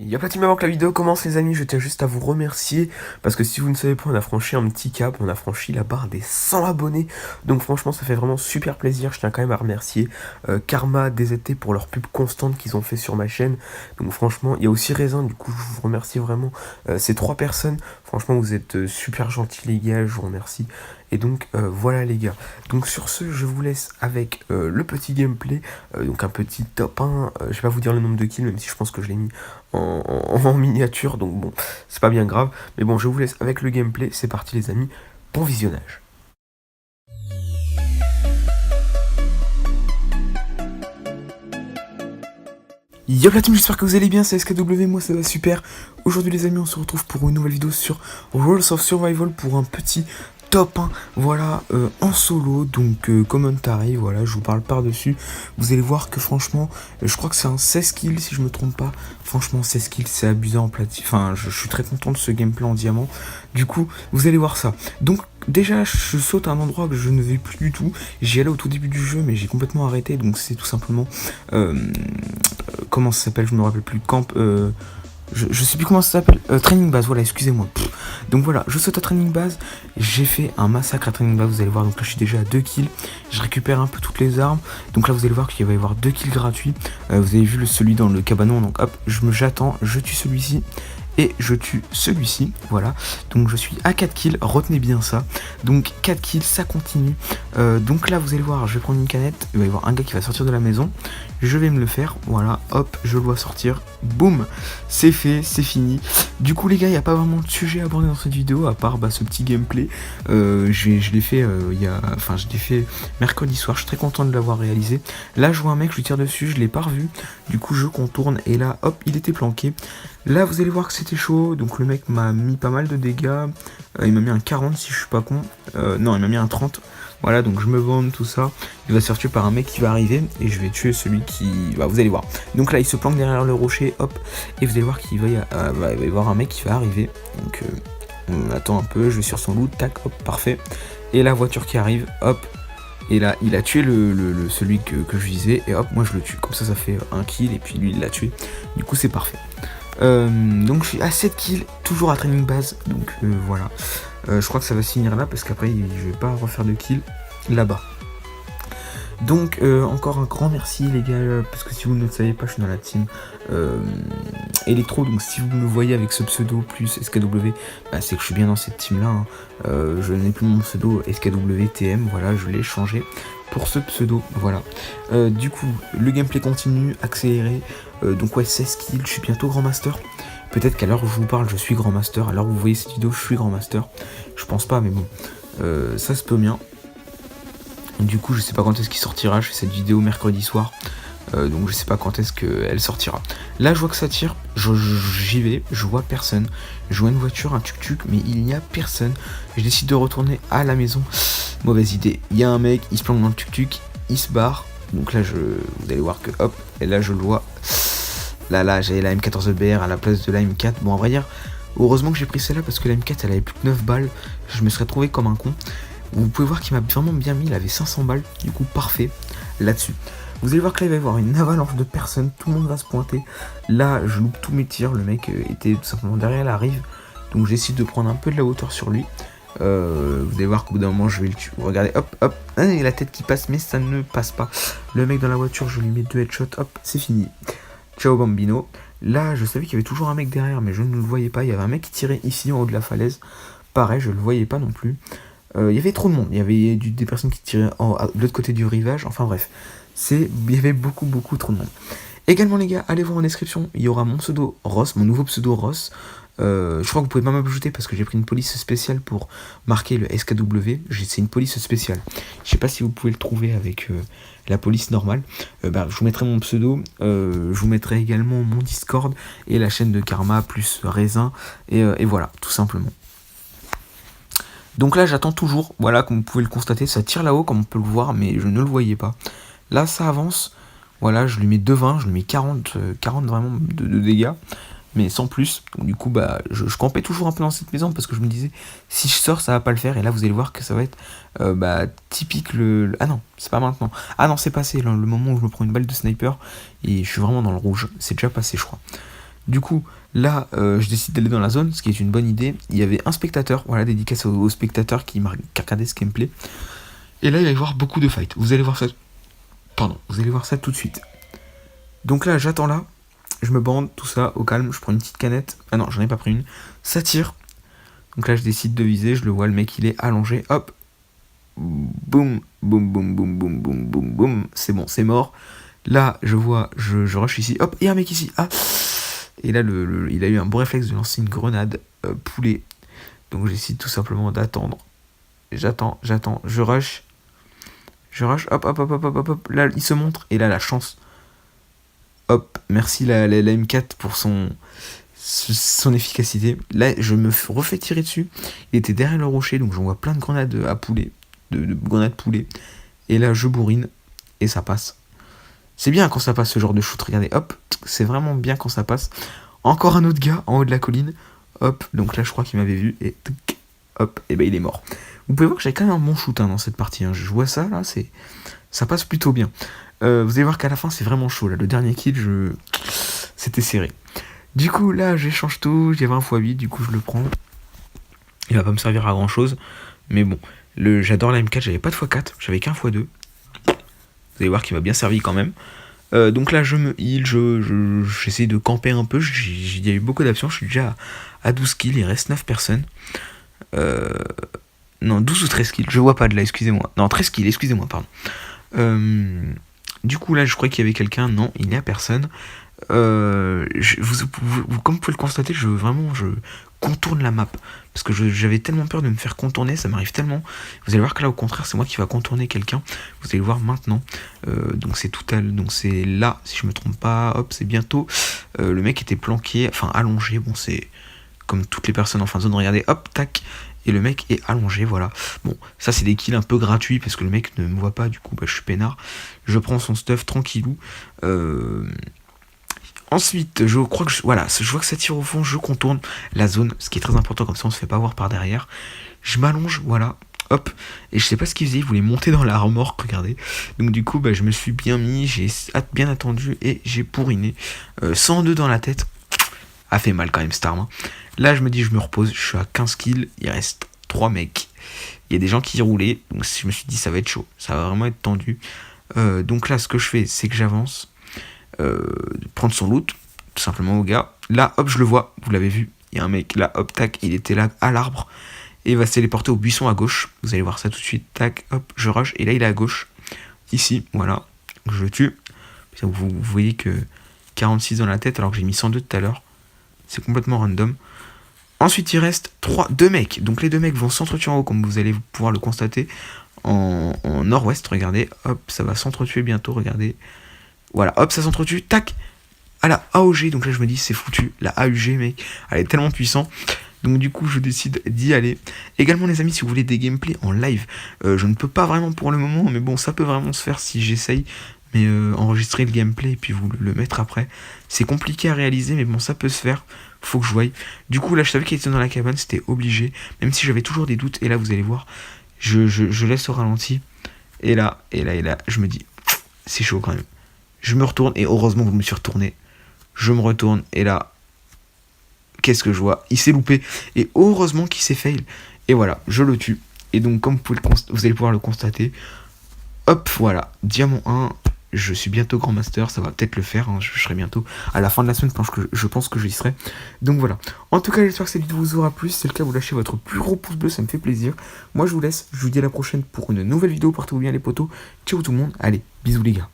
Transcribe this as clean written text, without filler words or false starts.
Y'a pas de team avant que la vidéo commence les amis, je tiens juste à vous remercier parce que si vous ne savez pas, on a franchi un petit cap, on a franchi la barre des 100 abonnés, donc franchement ça fait vraiment super plaisir. Je tiens quand même à remercier Karma, DZT pour leur pub constante qu'ils ont fait sur ma chaîne, donc franchement il y a aussi Raisin, du coup je vous remercie vraiment ces trois personnes, franchement vous êtes super gentils les gars, je vous remercie. Et donc voilà les gars, donc sur ce je vous laisse avec le petit gameplay, donc un petit top 1, je vais pas vous dire le nombre de kills même si je pense que je l'ai mis en miniature, donc bon, c'est pas bien grave. Mais bon, je vous laisse avec le gameplay, c'est parti les amis, bon visionnage. Yo la team, j'espère que vous allez bien, c'est SKW, moi ça va super. Aujourd'hui les amis, on se retrouve pour une nouvelle vidéo sur Rules of Survival pour un petit top 1, voilà, en solo, donc commentary, voilà, je vous parle par-dessus. Vous allez voir que franchement, je crois que c'est un 16 kills si je me trompe pas. Franchement, 16 kills, c'est abusé en platine. Enfin, je suis très content de ce gameplay en diamant. Du coup, vous allez voir ça. Donc, déjà, je saute à un endroit que je ne vais plus du tout. J'y allais au tout début du jeu, mais j'ai complètement arrêté. Donc, c'est tout simplement... comment ça s'appelle? Je me rappelle plus. Camp... je sais plus comment ça s'appelle, training base, voilà, excusez-moi. Donc voilà, je saute à training base, j'ai fait un massacre à training base, vous allez voir, donc là je suis déjà à 2 kills, je récupère un peu toutes les armes, donc là vous allez voir qu'il va y avoir 2 kills gratuits, vous avez vu celui dans le cabanon, donc hop, j'attends, je tue celui-ci, et je tue celui-ci, voilà, donc je suis à 4 kills, retenez bien ça, donc 4 kills, ça continue, donc là vous allez voir, je vais prendre une canette, il va y avoir un gars qui va sortir de la maison, je vais me le faire, voilà, hop, je dois sortir, boum, c'est fait, c'est fini. Du coup les gars, il n'y a pas vraiment de sujet abordé dans cette vidéo, à part ce petit gameplay, je l'ai fait, je l'ai fait mercredi soir, je suis très content de l'avoir réalisé. Là je vois un mec, je lui tire dessus, je l'ai pas revu, du coup je contourne, et là, hop, il était planqué. Là vous allez voir que c'était chaud, donc le mec m'a mis pas mal de dégâts, il m'a mis un 40 si je suis pas con, non il m'a mis un 30. Voilà, donc je me vende tout ça. Il va se faire tuer par un mec qui va arriver. Et je vais tuer celui qui... Bah, vous allez voir. Donc là, il se planque derrière le rocher. Hop. Et vous allez voir qu'il va y avoir un mec qui va arriver. Donc on attend un peu. Je vais sur son loot. Tac, hop, parfait. Et la voiture qui arrive. Hop. Et là, il a tué celui que je visais. Et hop, moi je le tue. Comme ça fait un kill. Et puis lui, il l'a tué. Du coup, c'est parfait. Donc je suis à 7 kills. Toujours à training base. Donc voilà. Je crois que ça va se finir là parce qu'après je vais pas refaire de kill là-bas. Donc encore un grand merci les gars, parce que si vous ne le savez pas, je suis dans la team Electro, donc si vous me voyez avec ce pseudo plus SKW, bah, c'est que je suis bien dans cette team là, hein. Je n'ai plus mon pseudo SKWTM, voilà, je l'ai changé pour ce pseudo, voilà. Du coup, le gameplay continue, accéléré, donc ouais, 16 kills, je suis bientôt Grand Master. Peut-être qu'à l'heure où je vous parle, je suis Grand Master. À l'heure où vous voyez cette vidéo, je suis Grand Master. Je pense pas, mais bon, ça se peut bien. Du coup, je sais pas quand est-ce qu'il sortira. Je fais cette vidéo mercredi soir. Donc je sais pas quand est-ce qu'elle sortira. Là, je vois que ça tire. J'y vais. Je vois personne. Je vois une voiture, un tuk-tuk, mais il n'y a personne. Je décide de retourner à la maison. Mauvaise idée. Il y a un mec, il se plante dans le tuk-tuk. Il se barre. Donc là, vous allez voir que hop. Et là, je le vois. Là, j'avais la M14BR à la place de la M4. Bon, à vrai dire, heureusement que j'ai pris celle-là parce que la M4, elle avait plus que 9 balles. Je me serais trouvé comme un con. Vous pouvez voir qu'il m'a vraiment bien mis. Il avait 500 balles. Du coup, parfait là-dessus. Vous allez voir que là, il va y avoir une avalanche de personnes. Tout le monde va se pointer. Là, je loupe tous mes tirs. Le mec était tout simplement derrière la rive. Donc, j'essaie de prendre un peu de la hauteur sur lui. Vous allez voir qu'au bout d'un moment, je vais le tuer. Regardez, hop, hop. Ah, il y a la tête qui passe, mais ça ne passe pas. Le mec dans la voiture, je lui mets 2 headshots. Hop, c'est fini. Ciao Bambino. Là, je savais qu'il y avait toujours un mec derrière, mais je ne le voyais pas. Il y avait un mec qui tirait ici en haut de la falaise. Pareil, je ne le voyais pas non plus. Il y avait trop de monde. Il y avait des personnes qui tiraient de l'autre côté du rivage. Enfin bref, il y avait beaucoup trop de monde. Également les gars, allez voir en description. Il y aura mon pseudo Ross, mon nouveau pseudo Ross. Je crois que vous pouvez pas m'ajouter parce que j'ai pris une police spéciale pour marquer le SKW. C'est une police spéciale. Je sais pas si vous pouvez le trouver avec la police normale. Je vous mettrai mon pseudo. Je vous mettrai également mon Discord et la chaîne de Karma plus Raisin. Et voilà, tout simplement. Donc là, j'attends toujours. Voilà, comme vous pouvez le constater, ça tire là-haut, comme on peut le voir, mais je ne le voyais pas. Là, ça avance. Voilà, je lui mets 2,20, je lui mets 40 vraiment de dégâts. Mais sans plus. Donc du coup, je campais toujours un peu dans cette maison parce que je me disais, si je sors, ça va pas le faire. Et là, vous allez voir que ça va être typique Ah non, c'est pas maintenant. Ah non, c'est passé, là, le moment où je me prends une balle de sniper. Et je suis vraiment dans le rouge. C'est déjà passé, je crois. Du coup, là, je décide d'aller dans la zone, ce qui est une bonne idée. Il y avait un spectateur, voilà, dédicace au spectateur qui regardé ce gameplay. Et là, il va y avoir beaucoup de fights. Vous allez voir ça. Pardon, vous allez voir ça tout de suite. Donc là, j'attends là. Je me bande, tout ça, au calme. Je prends une petite canette. Ah non, j'en ai pas pris une. Ça tire. Donc là, je décide de viser. Je le vois, le mec, il est allongé. Hop. Boum, boum, boum, boum, boum, boum, boum, boum. C'est bon, c'est mort. Là, je vois, je rush ici. Hop, il y a un mec ici. Ah. Et là, il a eu un bon réflexe de lancer une grenade poulet. Donc je décide tout simplement d'attendre. J'attends, je rush. Hop, hop, hop, hop, hop, hop. Là, il se montre. Et là, la chance. Hop, merci la M4 pour son efficacité. Là, je me refais tirer dessus. Il était derrière le rocher, donc j'en vois plein de grenades à poulet. De grenades poulet. Et là, je bourrine. Et ça passe. C'est bien quand ça passe ce genre de shoot. Regardez, hop. C'est vraiment bien quand ça passe. Encore un autre gars en haut de la colline. Hop. Donc là, je crois qu'il m'avait vu. Et hop. Et ben il est mort. Vous pouvez voir que j'ai quand même un bon shoot dans cette partie. Je vois ça là. Ça passe plutôt bien. Vous allez voir qu'à la fin, c'est vraiment chaud. Là. Le dernier kill, c'était serré. Du coup, là, j'échange tout. J'avais un x8. Du coup, je le prends. Il va pas me servir à grand chose. Mais bon. J'adore la M4. J'avais pas de x4. J'avais qu'un x2. Vous allez voir qu'il m'a bien servi quand même. Donc là, je me heal. J'essaie de camper un peu. Il y a eu beaucoup d'actions. Je suis déjà à 12 kills. Il reste 9 personnes. Non, 12 ou 13 kills. Je vois pas de là, excusez-moi. Non, 13 kills, excusez-moi, pardon. Du coup, là, je crois qu'il y avait quelqu'un. Non, il n'y a personne. Comme vous pouvez le constater, je contourne la map. Parce que j'avais tellement peur de me faire contourner, ça m'arrive tellement. Vous allez voir que là, au contraire, c'est moi qui va contourner quelqu'un. Vous allez le voir maintenant. Donc c'est là, si je me trompe pas. Hop, c'est bientôt. Le mec était planqué, enfin allongé. Bon, c'est comme toutes les personnes en fin de zone. Regardez, hop, tac. Et le mec est allongé, voilà. Bon, ça c'est des kills un peu gratuits parce que le mec ne me voit pas, du coup je suis peinard. Je prends son stuff tranquillou. Ensuite, je vois que ça tire au fond, je contourne la zone, ce qui est très important, comme ça on se fait pas voir par derrière. Je m'allonge, voilà, hop, et je sais pas ce qu'il faisait, il voulait monter dans la remorque, regardez. Donc du coup, je me suis bien mis, j'ai bien attendu et j'ai pourriné. 102 dans la tête, a fait mal quand même cette arme. Là, je me dis, je me repose, je suis à 15 kills, il reste 3 mecs. Il y a des gens qui roulaient, donc je me suis dit, ça va être chaud, ça va vraiment être tendu. Donc là, ce que je fais, c'est que j'avance. Prendre son loot tout simplement au gars. Là hop, je le vois, vous l'avez vu, il y a un mec là, hop, tac, il était là à l'arbre et il va se téléporter au buisson à gauche. Vous allez voir ça tout de suite, tac, hop, je rush et là il est à gauche ici, voilà, je le tue. Vous voyez que 46 dans la tête alors que j'ai mis 102 tout à l'heure, c'est complètement random. Ensuite il reste 2 mecs, donc les 2 mecs vont s'entretuer en haut comme vous allez pouvoir le constater en nord-ouest. Regardez, hop, ça va s'entretuer bientôt, regardez. Voilà, hop, ça s'entretue, tac, à la AOG. Donc là, je me dis, c'est foutu. La AUG, mec, elle est tellement puissante. Donc du coup, je décide d'y aller. Également, les amis, si vous voulez des gameplays en live, je ne peux pas vraiment pour le moment, mais bon, ça peut vraiment se faire si j'essaye. Mais enregistrer le gameplay et puis vous le mettre après, c'est compliqué à réaliser, mais bon, ça peut se faire. Faut que je voie. Du coup, là, je savais qu'il était dans la cabane, c'était obligé. Même si j'avais toujours des doutes. Et là, vous allez voir, je laisse au ralenti. Et là, je me dis, c'est chaud quand même. Je me retourne et heureusement que je me suis retourné. Je me retourne et là, qu'est-ce que je vois? Il s'est loupé et heureusement qu'il s'est fail. Et voilà, je le tue. Et donc comme vous allez pouvoir le constater, hop, voilà, diamant 1. Je suis bientôt grand master, ça va peut-être le faire. Je serai bientôt à la fin de la semaine, je pense que j'y serai. Donc voilà. En tout cas, j'espère que cette vidéo vous aura plu. Si c'est le cas, vous lâchez votre plus gros pouce bleu, ça me fait plaisir. Moi, je vous laisse. Je vous dis à la prochaine pour une nouvelle vidéo. Portez-vous bien les potos. Ciao tout le monde. Allez, bisous les gars.